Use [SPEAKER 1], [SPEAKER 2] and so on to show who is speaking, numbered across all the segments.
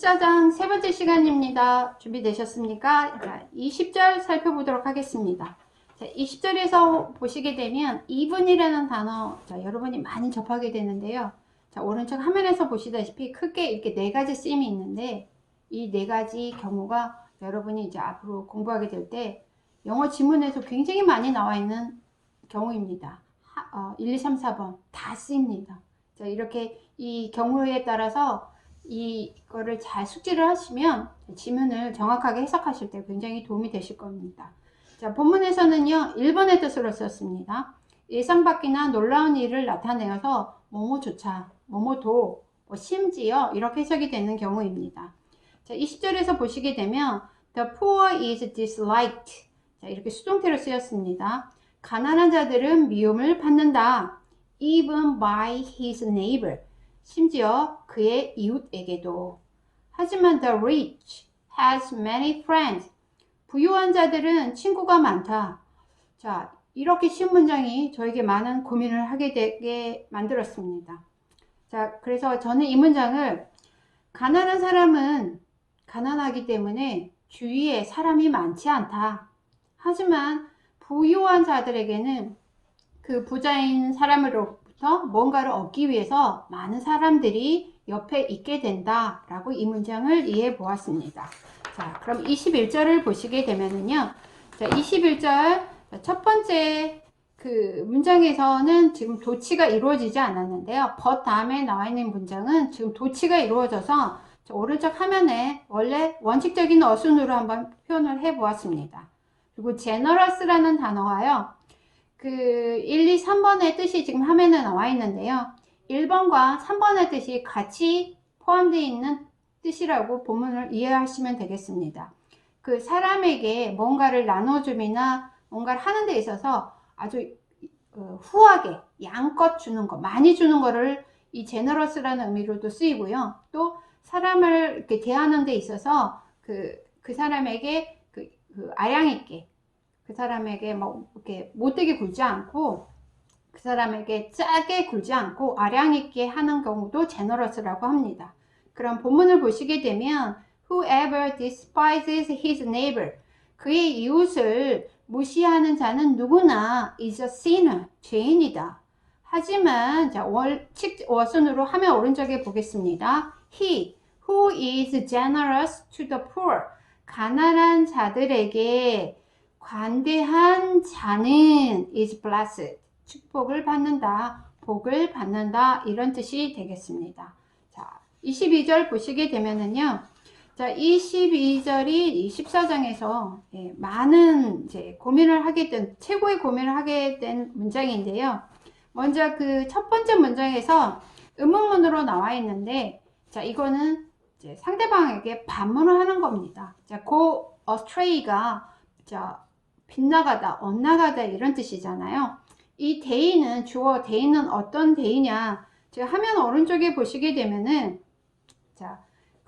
[SPEAKER 1] 14장 세 번째 시간입니다. 준비되셨습니까? 자, 20절 살펴보도록 하겠습니다. 자, 20절에서 보시게 되면 이분이라는 단어, 자, 여러분이 많이 접하게 되는데요. 자, 오른쪽 화면에서 보시다시피 크게 이렇게 네 가지 쓰임이 있는데, 이 네 가지 경우가 여러분이 이제 앞으로 공부하게 될 때 영어 지문에서 굉장히 많이 나와 있는 경우입니다. 1, 2, 3, 4번 다 쓰입니다. 자, 이렇게 이 경우에 따라서 이거를 잘 숙지를 하시면 지문을 정확하게 해석하실 때 굉장히 도움이 되실 겁니다. 자, 본문에서는요, 1번의 뜻으로 썼습니다. 예상 밖이나 놀라운 일을 나타내어서 뭐뭐조차, 뭐뭐도, 심지어 이렇게 해석이 되는 경우입니다. 자, 20절에서 보시게 되면 The poor is disliked. 자, 이렇게 수동태로 쓰였습니다. 가난한 자들은 미움을 받는다. Even by his neighbor. 심지어 그의 이웃에게도. 하지만 the rich has many friends. 부유한 자들은 친구가 많다. 자, 이렇게 쉬운 문장이 저에게 많은 고민을 하게 되게 만들었습니다. 자, 그래서 저는 이 문장을 가난한 사람은 가난하기 때문에 주위에 사람이 많지 않다. 하지만 부유한 자들에게는 그 부자인 사람으로부터 뭔가를 얻기 위해서 많은 사람들이 옆에 있게 된다 라고 이 문장을 이해해 보았습니다. 자, 그럼 21절을 보시게 되면은요, 자, 21절 첫 번째 그 문장에서는 지금 도치가 이루어지지 않았는데요. but 다음에 나와 있는 문장은 지금 도치가 이루어져서 오른쪽 화면에 원래 원칙적인 어순으로 한번 표현을 해 보았습니다. 그리고 generous라는 단어가요, 그 1, 2, 3번의 뜻이 지금 화면에 나와 있는데요. 1번과 3번의 뜻이 같이 포함되어 있는 뜻이라고 본문을 이해하시면 되겠습니다. 그 사람에게 뭔가를 나눠줌이나 뭔가를 하는 데 있어서 아주 후하게 양껏 주는 거, 많이 주는 거를 이 제너러스라는 의미로도 쓰이고요. 또 사람을 이렇게 대하는 데 있어서 그 사람에게 아량 있게, 그 사람에게 뭐 이렇게 못되게 굴지 않고, 그 사람에게 짜게 굴지 않고 아량 있게 하는 경우도 제너러스라고 합니다. 그럼 본문을 보시게 되면 whoever despises his neighbor, 그의 이웃을 무시하는 자는 누구나 is a sinner, 죄인이다. 하지만 자, 원칙 어순으로 화면 오른쪽에 보겠습니다. He who is generous to the poor, 가난한 자들에게 관대한 자는 is blessed, 축복을 받는다, 복을 받는다, 이런 뜻이 되겠습니다. 자, 22절 보시게 되면은요, 자, 22절이 14장에서 많은 이제 고민을 하게 된, 최고의 고민을 하게 된 문장인데요. 먼저 그 첫 번째 문장에서 의문문으로 나와 있는데, 자, 이거는 이제 상대방에게 반문을 하는 겁니다. 자, go astray가, 자, 빗나가다, 엇나가다 이런 뜻이잖아요. 이 대의는, 주어 대의는 어떤 대의냐? 제가 화면 오른쪽에 보시게 되면은, 자,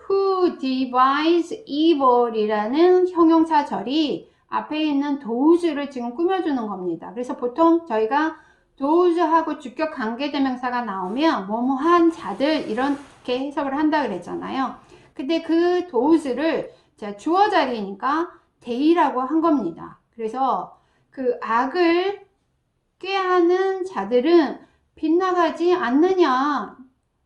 [SPEAKER 1] who devise evil이라는 형용사절이 앞에 있는 those를 지금 꾸며주는 겁니다. 그래서 보통 저희가 those하고 주격 관계대명사가 나오면 뭐뭐한 자들 이렇게 해석을 한다 그랬잖아요. 근데 그 those를 주어 자리니까 대의라고 한 겁니다. 그래서 그 악을 꾀하는 자들은 빗나가지 않느냐,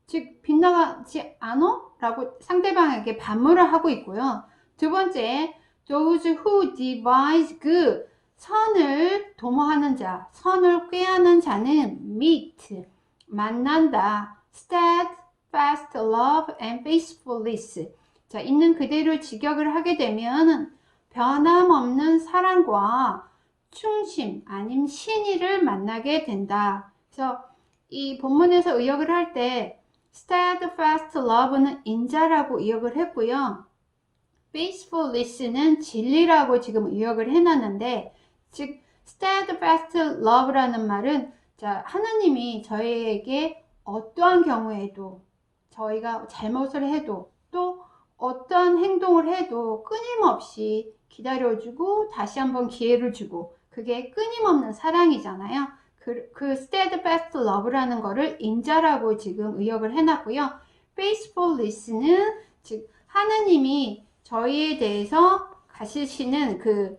[SPEAKER 1] 즉 빗나가지 않어? 라고 상대방에게 반문을 하고 있고요. 두 번째, those who devise good, 선을 도모하는 자, 선을 꾀하는 자는 meet, 만난다, steadfast love and faithfulness. 자, 있는 그대로 직역을 하게 되면 변함없는 사랑과 충심 아님 신의를 만나게 된다. 그래서 이 본문에서 의역을 할 때 steadfast love는 인자라고 의역을 했고요. faithfulness는 진리라고 지금 의역을 해놨는데, 즉 steadfast love라는 말은, 자, 하나님이 저희에게 어떠한 경우에도, 저희가 잘못을 해도, 또 어떠한 행동을 해도 끊임없이 기다려주고 다시 한번 기회를 주고, 그게 끊임없는 사랑이잖아요. 그 steadfast love라는 거를 인자라고 지금 의역을 해놨고요. faithfulness는 즉 하느님이 저희에 대해서 가지시는 그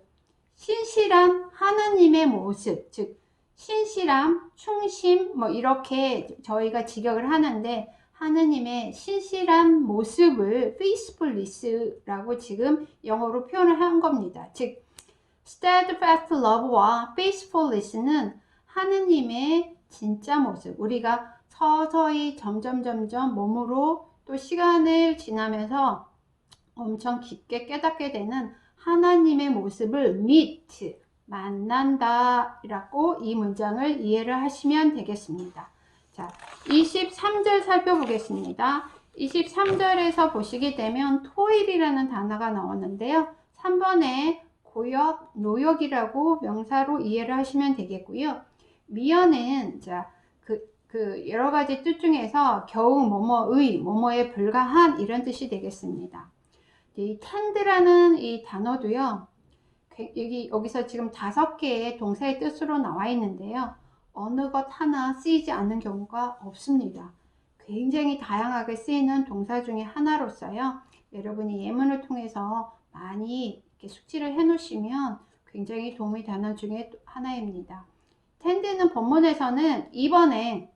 [SPEAKER 1] 신실한 하느님의 모습, 즉 신실함, 충심 뭐 이렇게 저희가 직역을 하는데 하느님의 신실한 모습을 faithfulness라고 지금 영어로 표현을 한 겁니다. 즉 steadfast love와 faithfulness는 하느님의 진짜 모습, 우리가 서서히 점점 몸으로 또 시간을 지나면서 엄청 깊게 깨닫게 되는 하나님의 모습을 meet, 만난다 라고 이 문장을 이해를 하시면 되겠습니다. 자, 23절 살펴보겠습니다. 23절에서 보시게 되면 토일이라는 단어가 나오는데요. 3번에 고역, 노역이라고 명사로 이해를 하시면 되겠고요. 미연은 여러 가지 뜻 중에서 겨우 뭐뭐의, 뭐뭐에 불과한 이런 뜻이 되겠습니다. 이 tend라는 이 단어도요. 여기서 지금 5개의 동사의 뜻으로 나와 있는데요. 어느 것 하나 쓰이지 않는 경우가 없습니다. 굉장히 다양하게 쓰이는 동사 중에 하나로서요. 여러분이 예문을 통해서 많이 이렇게 숙지를 해 놓으시면 굉장히 도움이 되는 중에 하나입니다. tend는 본문에서는 2번에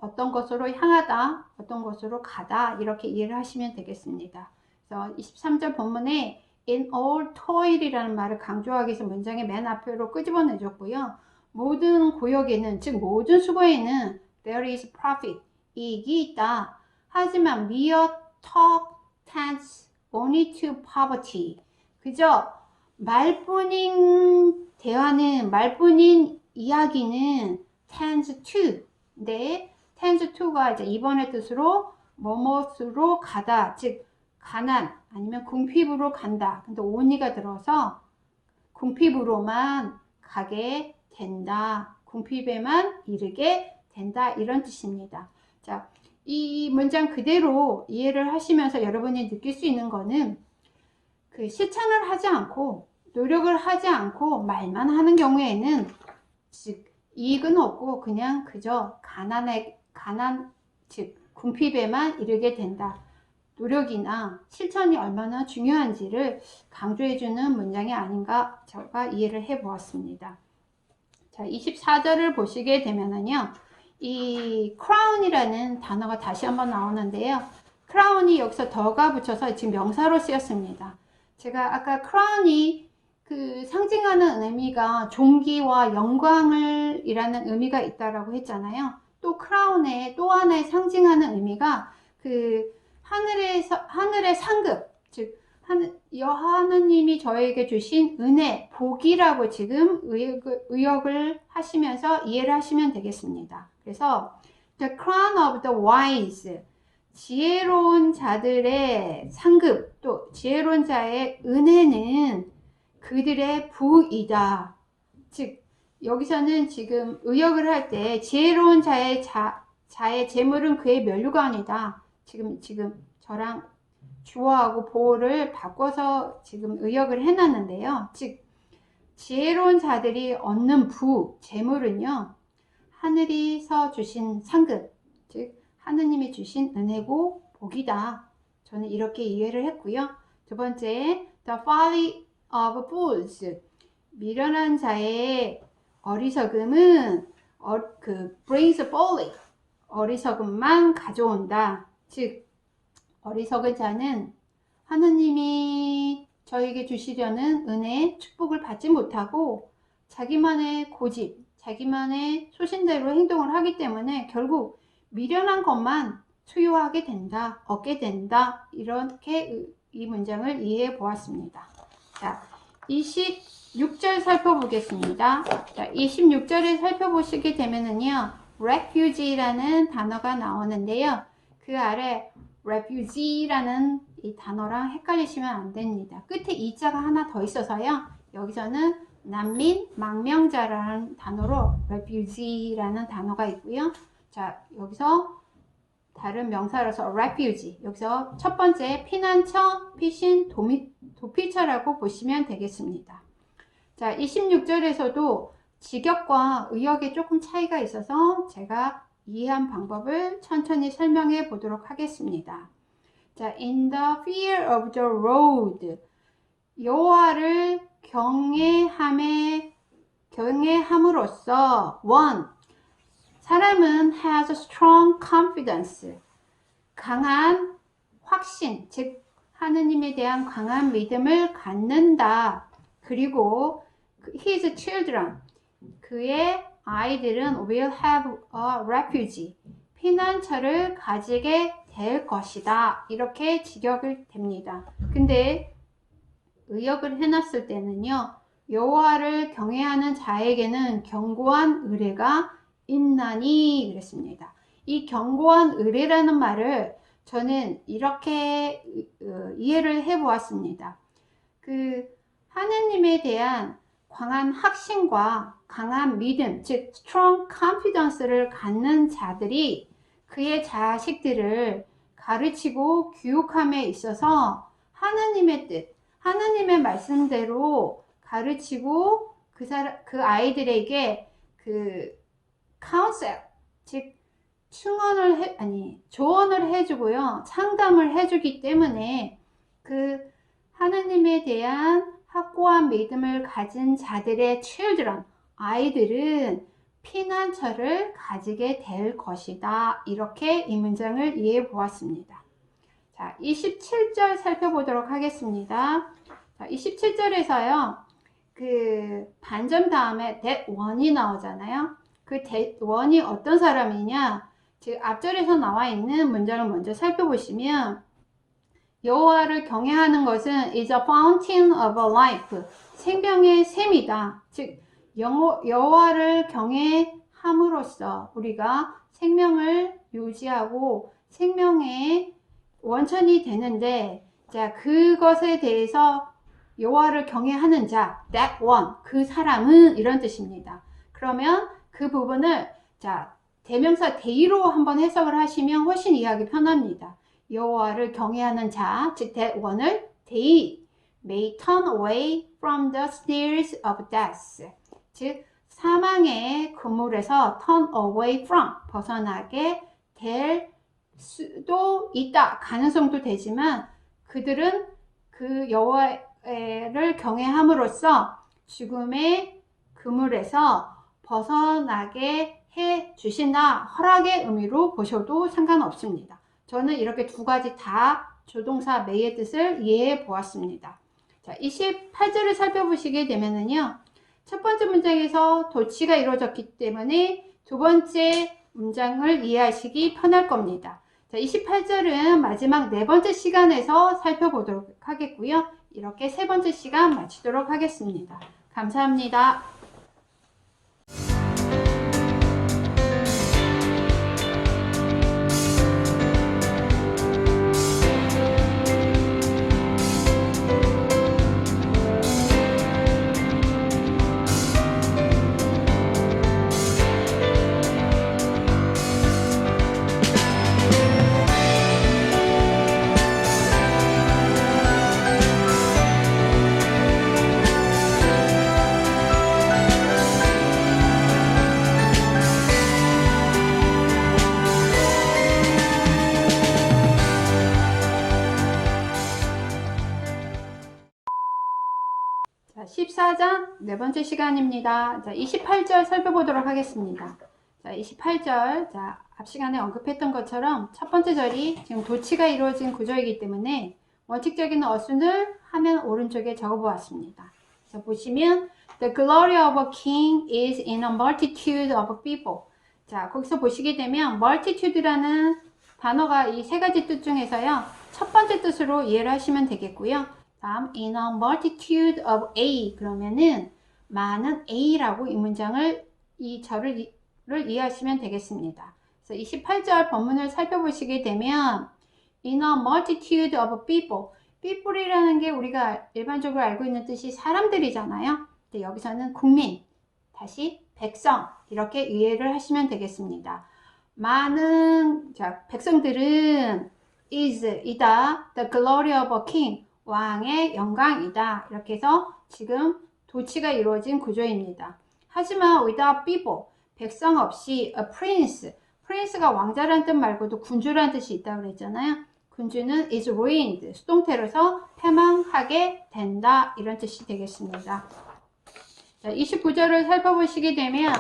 [SPEAKER 1] 어떤 것으로 향하다, 어떤 것으로 가다 이렇게 이해를 하시면 되겠습니다. 그래서 23절 본문에 in all toil이라는 말을 강조하기 위해서 문장의 맨 앞으로 끄집어내 줬고요. 모든 고역에는, 즉 모든 수고에는 there is profit, 이익이 있다. 하지만 mere talk tends only to poverty. 그저 말뿐인 대화는, 말뿐인 이야기는 tends to, 네, tends to가 이제 2번의 뜻으로 뭐뭇으로 가다, 즉 가난 아니면 궁핍으로 간다. 근데 only가 들어서 궁핍으로만 가게 된다. 궁핍에만 이르게 된다. 이런 뜻입니다. 자, 이 문장 그대로 이해를 하시면서 여러분이 느낄 수 있는 거는 그 실천을 하지 않고 노력을 하지 않고 말만 하는 경우에는 즉 이익은 없고 그냥 그저 가난 즉 궁핍에만 이르게 된다. 노력이나 실천이 얼마나 중요한지를 강조해주는 문장이 아닌가 제가 이해를 해 보았습니다. 자, 24절을 보시게 되면은요, 이 crown이라는 단어가 다시 한번 나오는데요. crown이 여기서 더가 붙여서 지금 명사로 쓰였습니다. 제가 아까 crown이 그 상징하는 의미가 존귀와 영광을 이라는 의미가 있다라고 했잖아요. 또 crown의 또 하나의 상징하는 의미가 그 하늘의 상급, 즉 하느님이 저에게 주신 은혜, 복이라고 지금 의역을 하시면서 이해를 하시면 되겠습니다. 그래서 the crown of the wise, 지혜로운 자들의 상급, 또 지혜로운 자의 은혜는 그들의 부이다. 즉 여기서는 지금 의역을 할 때 지혜로운 자의 재물은 그의 면류가 아니다. 지금 저랑 주어하고 보호를 바꿔서 지금 의역을 해놨는데요. 즉 지혜로운 자들이 얻는 재물은요, 하늘에서 주신 상급, 즉 하느님이 주신 은혜고 복이다. 저는 이렇게 이해를 했고요. 두 번째, the folly of fools, 미련한 자의 어리석음은 brings folly, 어리석음만 가져온다. 즉 어리석은 자는 하느님이 저에게 주시려는 은혜, 축복을 받지 못하고 자기만의 고집, 자기만의 소신대로 행동을 하기 때문에 결국 미련한 것만 소유하게 된다, 얻게 된다. 이렇게 이 문장을 이해해 보았습니다. 자, 26절 살펴보겠습니다. 자, 26절을 살펴보시게 되면은요, refugee라는 단어가 나오는데요. 그 아래 refugee라는 이 단어랑 헷갈리시면 안 됩니다. 끝에 이자가 하나 더 있어서요. 여기서는 난민, 망명자라는 단어로 refugee라는 단어가 있고요. 자, 여기서 다른 명사로서 refugee, 여기서 첫 번째 피난처, 피신, 도피처라고 보시면 되겠습니다. 자, 26절에서도 직역과 의역에 조금 차이가 있어서 제가 이해한 방법을 천천히 설명해 보도록 하겠습니다. 자, in the fear of the Lord. 여호와를 경외함으로써 one, 사람은 has a strong confidence. 강한 확신, 즉 하느님에 대한 강한 믿음을 갖는다. 그리고 his children, 그의 아이들은 will have a refuge, 피난처를 가지게 될 것이다. 이렇게 직역을 됩니다. 근데 의역을 해놨을 때는요, 여호와를 경외하는 자에게는 견고한 의뢰가 있나니 그랬습니다. 이 견고한 의뢰라는 말을 저는 이렇게 이해를 해 보았습니다. 하느님에 대한 강한 확신과 강한 믿음, 즉 strong confidence를 갖는 자들이 그의 자식들을 가르치고 교육함에 있어서 하느님의 뜻, 하느님의 말씀대로 가르치고 그 아이들에게 카운셀, 즉 조언을 해주고요, 상담을 해주기 때문에 하느님에 대한 확고한 믿음을 가진 자들의 children, 아이들은 피난처를 가지게 될 것이다. 이렇게 이 문장을 이해해 보았습니다. 자, 27절 살펴보도록 하겠습니다. 자, 27절에서요, 반전 다음에 that one이 나오잖아요. that one이 어떤 사람이냐? 즉, 앞절에서 나와 있는 문장을 먼저 살펴보시면, 여호와를 경외하는 것은 is a fountain of a life. 생명의 샘이다. 즉, 여호와를 경외함으로써 우리가 생명을 유지하고 생명의 원천이 되는데, 자, 그것에 대해서 여호와를 경외하는 자, that one, 그 사람은 이런 뜻입니다. 그러면 그 부분을 자, 대명사 대의로 한번 해석을 하시면 훨씬 이해하기 편합니다. 여호와를 경외하는 자, 즉 that one을 they may turn away from the snares of death. 즉 사망의 그물에서 turn away from, 벗어나게 될 수도 있다. 가능성도 되지만 그들은 그 여호와를 경외함으로써 죽음의 그물에서 벗어나게 해 주신다. 허락의 의미로 보셔도 상관없습니다. 저는 이렇게 두 가지 다 조동사 may의 뜻을 이해해 보았습니다. 자, 28절을 살펴보시게 되면은요, 첫 번째 문장에서 도치가 이루어졌기 때문에 두 번째 문장을 이해하시기 편할 겁니다. 자, 28절은 마지막 네 번째 시간에서 살펴보도록 하겠고요. 이렇게 세 번째 시간 마치도록 하겠습니다. 감사합니다. 자, 14장 네 번째 시간입니다. 자, 28절 살펴보도록 하겠습니다. 자, 28절. 자, 앞 시간에 언급했던 것처럼 첫 번째 절이 지금 도치가 이루어진 구조이기 때문에 원칙적인 어순을 화면 오른쪽에 적어 보았습니다. 자, 보시면 The glory of a king is in a multitude of people. 자, 거기서 보시게 되면 multitude라는 단어가 이 세 가지 뜻 중에서요, 첫 번째 뜻으로 이해를 하시면 되겠고요. 다음 in a multitude of A, 그러면은 많은 A라고 이 문장을, 이 절을 이해하시면 되겠습니다. 그래서 28절 본문을 살펴보시게 되면 in a multitude of people, people이라는 게 우리가 일반적으로 알고 있는 뜻이 사람들이잖아요. 근데 여기서는 국민, 다시 백성, 이렇게 이해를 하시면 되겠습니다. 많은 백성들은 is, 이다, the glory of a king, 왕의 영광이다. 이렇게 해서 지금 도치가 이루어진 구조입니다. 하지만 without people, 백성 없이 a prince, prince가 왕자라는 뜻 말고도 군주라는 뜻이 있다고 그랬잖아요. 군주는 is ruined, 수동태로서 패망하게 된다 이런 뜻이 되겠습니다. 자, 29절을 살펴보시게 되면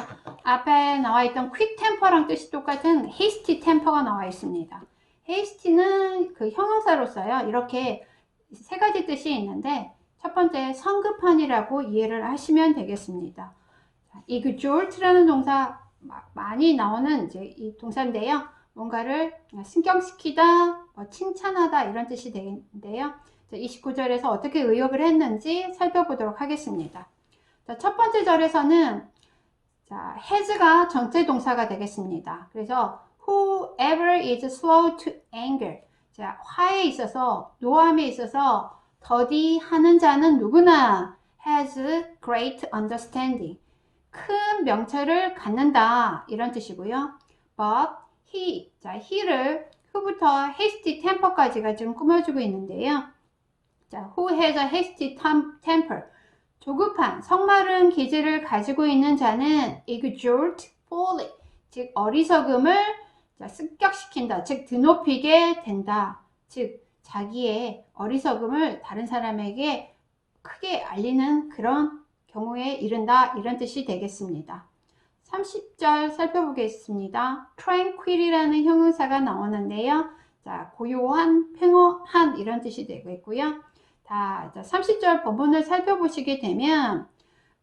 [SPEAKER 1] 앞에 나와 있던 quick temper랑 뜻이 똑같은 hasty temper가 나와 있습니다. hasty는 그 형용사로서요. 이렇게 세 가지 뜻이 있는데 첫 번째 성급한이라고 이해를 하시면 되겠습니다. exalt라는 동사 많이 나오는 이제 이 동사인데요. 뭔가를 승격시키다, 칭찬하다 이런 뜻이 되는데요. 29절에서 어떻게 의역을 했는지 살펴보도록 하겠습니다. 자, 첫 번째 절에서는 자, has가 전체 동사가 되겠습니다. 그래서 whoever is slow to anger. 자, 화에 있어서, 노함에 있어서 더디하는 자는 누구나 has great understanding. 큰 명철을 갖는다 이런 뜻이고요. But he, 자, he를 who부터 hasty temper까지가 지금 꾸며주고 있는데요. 자, who has a hasty temper. 조급한, 성마른 기질을 가지고 있는 자는 exalt folly, 즉 어리석음을 습격시킨다, 즉 드높이게 된다, 즉 자기의 어리석음을 다른 사람에게 크게 알리는 그런 경우에 이른다 이런 뜻이 되겠습니다. 30절 살펴보겠습니다. tranquil이라는 형용사가 나오는데요. 자, 고요한, 평온한 이런 뜻이 되겠고요. 자, 30절 본문을 살펴보시게 되면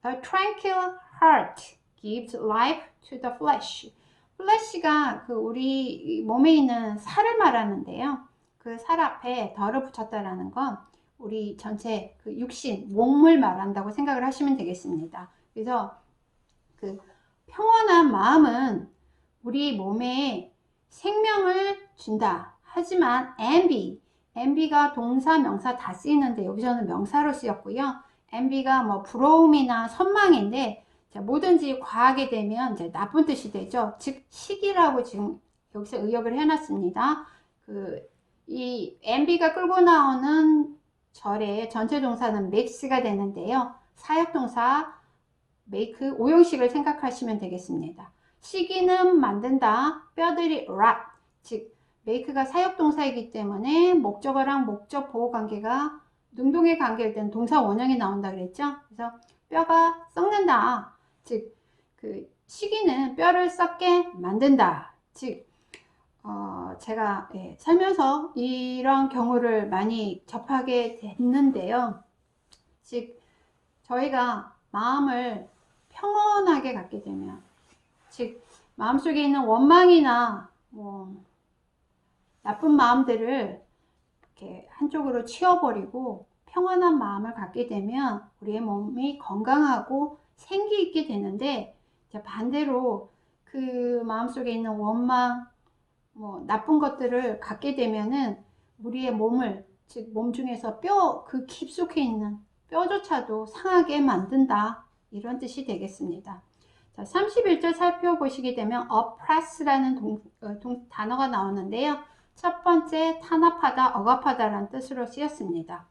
[SPEAKER 1] A tranquil heart gives life to the flesh. flesh가 그 우리 몸에 있는 살을 말하는데요. 그 살 앞에 덜을 붙였다라는 건 우리 전체 그 육신, 몸을 말한다고 생각을 하시면 되겠습니다. 그래서 그 평온한 마음은 우리 몸에 생명을 준다. 하지만 envy가 동사, 명사 다 쓰이는데 여기서는 명사로 쓰였고요. envy가 뭐 부러움이나 선망인데 자, 뭐든지 과하게 되면 이제 나쁜 뜻이 되죠. 즉 시기라고 지금 여기서 의역을 해놨습니다. 이 envy가 끌고 나오는 절의 전체 동사는 make가 되는데요. 사역동사 make 오형식을 생각하시면 되겠습니다. 시기는 만든다. 뼈들이 rot, 즉 make가 사역동사이기 때문에 목적어랑 목적 보호 관계가 능동의 관계일 때는 동사 원형이 나온다 그랬죠. 그래서 뼈가 썩는다. 즉 그 시기는 뼈를 썩게 만든다. 즉 제가 살면서 이런 경우를 많이 접하게 됐는데요. 즉 저희가 마음을 평온하게 갖게 되면, 즉 마음속에 있는 원망이나 나쁜 마음들을 이렇게 한쪽으로 치워버리고 평온한 마음을 갖게 되면 우리의 몸이 건강하고 생기 있게 되는데, 반대로 그 마음속에 있는 원망, 나쁜 것들을 갖게 되면은 우리의 몸을, 즉 몸 중에서 그 깊숙이 있는 뼈조차도 상하게 만든다 이런 뜻이 되겠습니다. 자, 31절 살펴보시게 되면 oppress라는 단어가 나오는데요. 첫 번째 탄압하다, 억압하다 라는 뜻으로 쓰였습니다.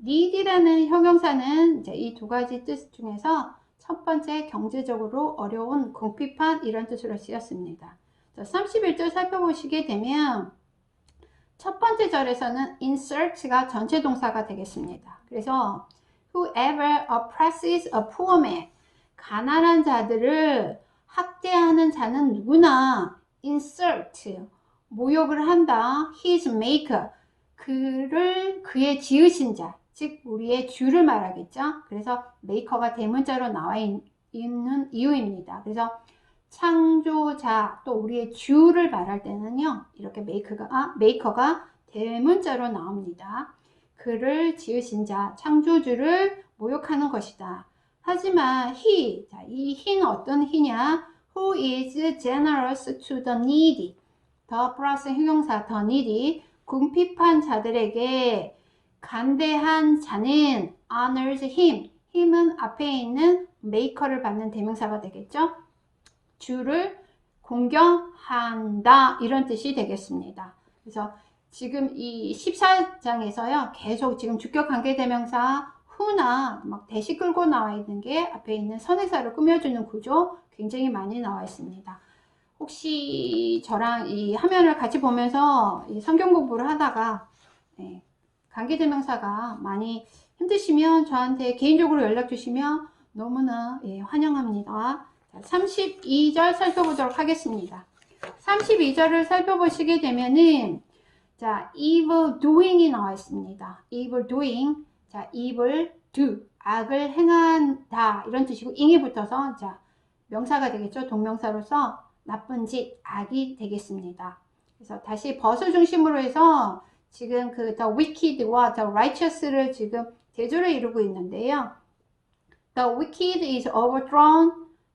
[SPEAKER 1] need이라는 형용사는 이제 이 두 가지 뜻 중에서 첫 번째 경제적으로 어려운, 궁핍한 이런 뜻으로 쓰였습니다. 자, 31절 살펴보시게 되면 첫 번째 절에서는 insert가 전체 동사가 되겠습니다. 그래서 whoever oppresses a poor man, 가난한 자들을 학대하는 자는 누구나 insert, 모욕을 한다. his maker, 그의 지으신 자, 즉 우리의 주를 말하겠죠. 그래서 maker가 대문자로 나와 있는 이유입니다. 그래서 창조자, 또 우리의 주를 말할 때는요, 이렇게 maker가 대문자로 나옵니다. 그를 지으신 자, 창조주를 모욕하는 것이다. 하지만 이 he는 어떤 he냐? Who is generous to the needy. 더 플러스 형용사 the needy, 궁핍한 자들에게 간대한 자는 honors him. him은 앞에 있는 maker를 받는 대명사가 되겠죠. 주를 공경한다 이런 뜻이 되겠습니다. 그래서 지금 이 14장에서요 계속 지금 주격 관계대명사 who나 막 대시 끌고 나와 있는 게 앞에 있는 선행사를 꾸며주는 구조 굉장히 많이 나와 있습니다. 혹시 저랑 이 화면을 같이 보면서 이 성경 공부를 하다가 관계대명사가 많이 힘드시면 저한테 개인적으로 연락 주시면 너무나 환영합니다. 자, 32절 살펴보도록 하겠습니다. 32절을 살펴보시게 되면은 자, evil doing이 나와 있습니다. evil doing. 자, evil do. 악을 행한다. 이런 뜻이고 ing이 붙어서 자, 명사가 되겠죠. 동명사로서 나쁜 짓, 악이 되겠습니다. 그래서 다시 벗을 중심으로 해서 지금 그 the wicked와 the righteous를 지금 대조를 이루고 있는데요. The wicked is overthrown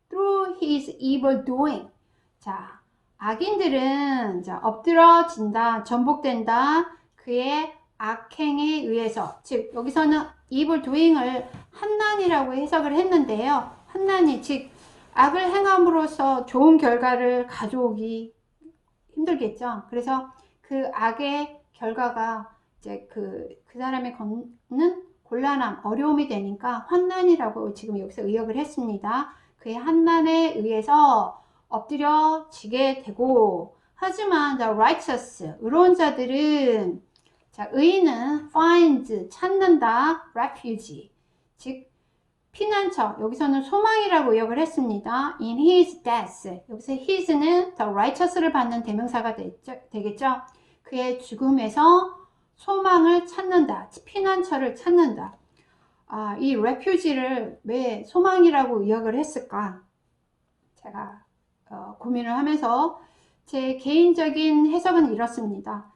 [SPEAKER 1] through his evil doing. 자, 악인들은 자, 엎드러진다, 전복된다. 그의 악행에 의해서. 즉 여기서는 evil doing을 환난이라고 해석을 했는데요. 환난이 즉 악을 행함으로써 좋은 결과를 가져오기 힘들겠죠. 그래서 그 악의 결과가 이제 그 사람의 걷는 곤란함, 어려움이 되니까 환난이라고 지금 여기서 의역을 했습니다. 그의 환난에 의해서 엎드려지게 되고, 하지만 the righteous, 의로운 자들은 자, 의인은 finds, 찾는다, refuge, 즉 피난처, 여기서는 소망이라고 의역을 했습니다. In his death, 여기서 his는 the righteous를 받는 대명사가 되겠죠. 그의 죽음에서 소망을 찾는다, 피난처를 찾는다. 이 refuge를 왜 소망이라고 의역을 했을까? 제가 고민을 하면서 제 개인적인 해석은 이렇습니다.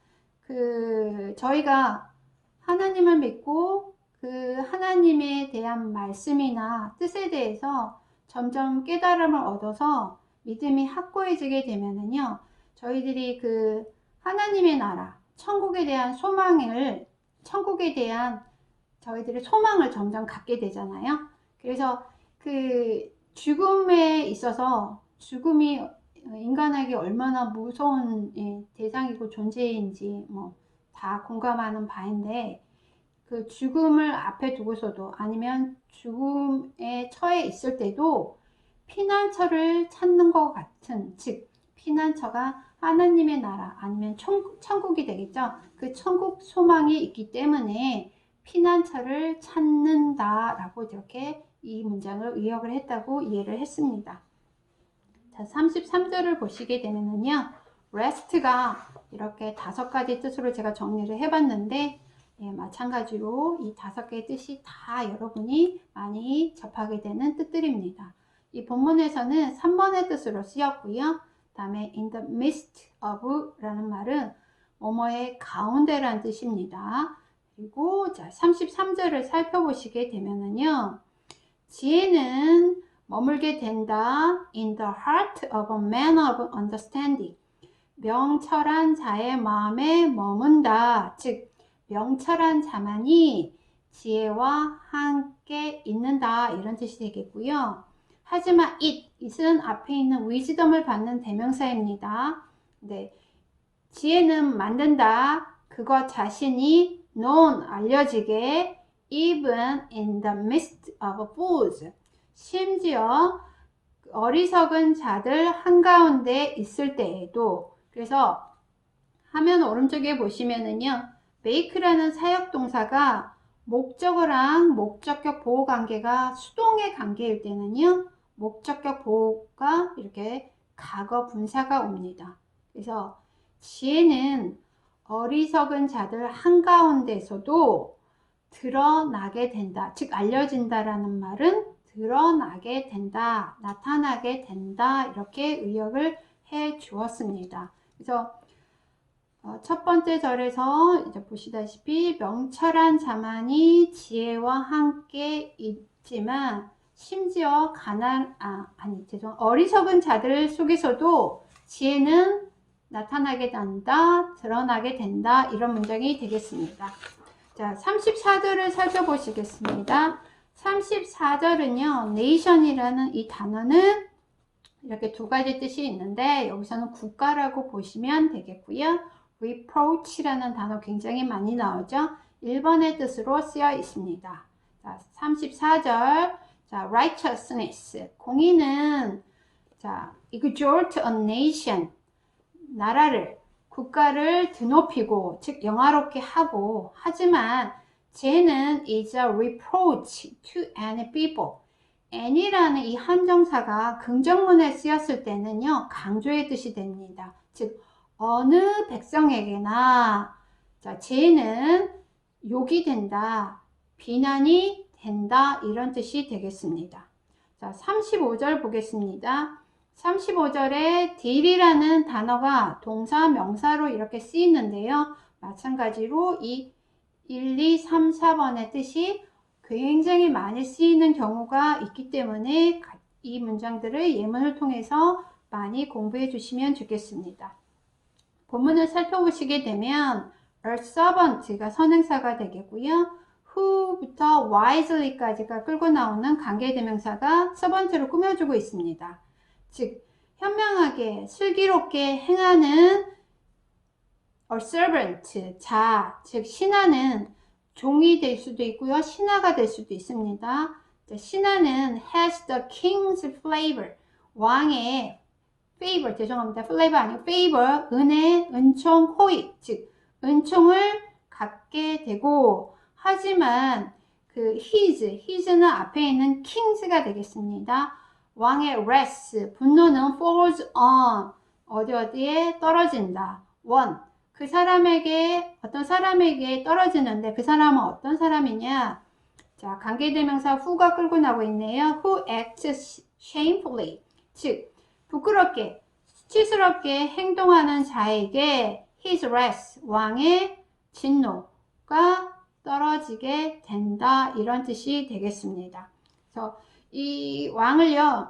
[SPEAKER 1] 저희가 하나님을 믿고 그 하나님에 대한 말씀이나 뜻에 대해서 점점 깨달음을 얻어서 믿음이 확고해지게 되면은요, 저희들이 그 하나님의 나라, 천국에 대한 천국에 대한 저희들의 소망을 점점 갖게 되잖아요. 그래서 그 죽음에 있어서 죽음이 인간에게 얼마나 무서운 대상이고 존재인지 뭐 다 공감하는 바인데, 그 죽음을 앞에 두고서도 아니면 죽음에 처해 있을 때도 피난처를 찾는 것 같은, 즉 피난처가 하나님의 나라 아니면 천국이 되겠죠. 그 천국 소망이 있기 때문에 피난처를 찾는다라고 이렇게 이 문장을 의역을 했다고 이해를 했습니다. 자, 33절을 보시게 되면요, rest가 이렇게 5가지 뜻으로 제가 정리를 해봤는데, 마찬가지로 이 5개의 뜻이 다 여러분이 많이 접하게 되는 뜻들입니다. 이 본문에서는 3번의 뜻으로 쓰였고요. 그 다음에 in the midst of 라는 말은 뭐뭐의 가운데라는 뜻입니다. 그리고 자, 33절을 살펴보시게 되면은요, 지혜는 머물게 된다. In the heart of a man of understanding. 명철한 자의 마음에 머문다. 즉 명철한 자만이 지혜와 함께 있는다. 이런 뜻이 되겠고요. 하지만 it은 앞에 있는 wisdom을 받는 대명사입니다. 네, 지혜는 만든다. 그것 자신이 known, 알려지게 even in the midst of fools. 심지어 어리석은 자들 한가운데 있을 때에도. 그래서 화면 오른쪽에 보시면은요, make라는 사역동사가 목적어랑 목적격 보호 관계가 수동의 관계일 때는요, 목적격 보호가 이렇게 과거 분사가 옵니다. 그래서 지혜는 어리석은 자들 한가운데서도 드러나게 된다. 즉 알려진다라는 말은 드러나게 된다, 나타나게 된다, 이렇게 의역을 해 주었습니다. 그래서 첫 번째 절에서 이제 보시다시피 명철한 자만이 지혜와 함께 있지만 심지어 어리석은 자들 속에서도 지혜는 나타나게 된다, 드러나게 된다, 이런 문장이 되겠습니다. 자, 34절을 살펴보시겠습니다. 34절은요, nation이라는 이 단어는 이렇게 2가지 뜻이 있는데, 여기서는 국가라고 보시면 되겠고요. reproach라는 단어 굉장히 많이 나오죠. 1번의 뜻으로 쓰여 있습니다. 자, 34절. 자, righteousness. 공의는 자, exalt a nation, 나라를, 국가를 드높이고, 즉 영화롭게 하고, 하지만 쟤는 is a reproach to any people. any라는 이 한정사가 긍정문에 쓰였을 때는요, 강조의 뜻이 됩니다. 즉 어느 백성에게나 자, 쟤는 욕이 된다, 비난이 된다, 이런 뜻이 되겠습니다. 자, 35절 보겠습니다. 35절에 deal이라는 단어가 동사, 명사로 이렇게 쓰이는데요. 마찬가지로 이 1, 2, 3, 4번의 뜻이 굉장히 많이 쓰이는 경우가 있기 때문에 이 문장들을 예문을 통해서 많이 공부해 주시면 좋겠습니다. 본문을 살펴보시게 되면 a servant가 선행사가 되겠고요. who부터 wisely까지가 끌고 나오는 관계대명사가 servant로 꾸며주고 있습니다. 즉 현명하게 슬기롭게 행하는 a servant, 자, 즉 신하는 종이 될 수도 있고요. 신하가 될 수도 있습니다. 신하는 has the king's favor, 왕의 favor, 죄송합니다. flavor 아니고 favor, 은혜, 은총, 호의, 즉 은총을 갖게 되고, 하지만 그 his는 앞에 있는 kings가 되겠습니다. 왕의 wrath, 분노는 falls on, 어디에 떨어진다. one, 그 사람에게, 어떤 사람에게 떨어지는데 그 사람은 어떤 사람이냐? 자, 관계대명사 who가 끌고 나오고 있네요. who acts shamefully, 즉 부끄럽게, 수치스럽게 행동하는 자에게 his wrath, 왕의 진노가 떨어지게 된다, 이런 뜻이 되겠습니다. 그래서 이 왕을요,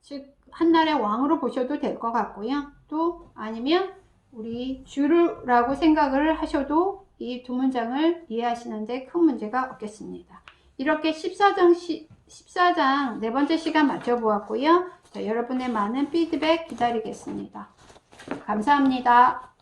[SPEAKER 1] 즉 한나라의 왕으로 보셔도 될 것 같고요. 또 아니면 우리 주라고 생각을 하셔도 이 두 문장을 이해하시는데 큰 문제가 없겠습니다. 이렇게 14장 네 번째 시간 마쳐보았고요. 자, 여러분의 많은 피드백 기다리겠습니다. 감사합니다.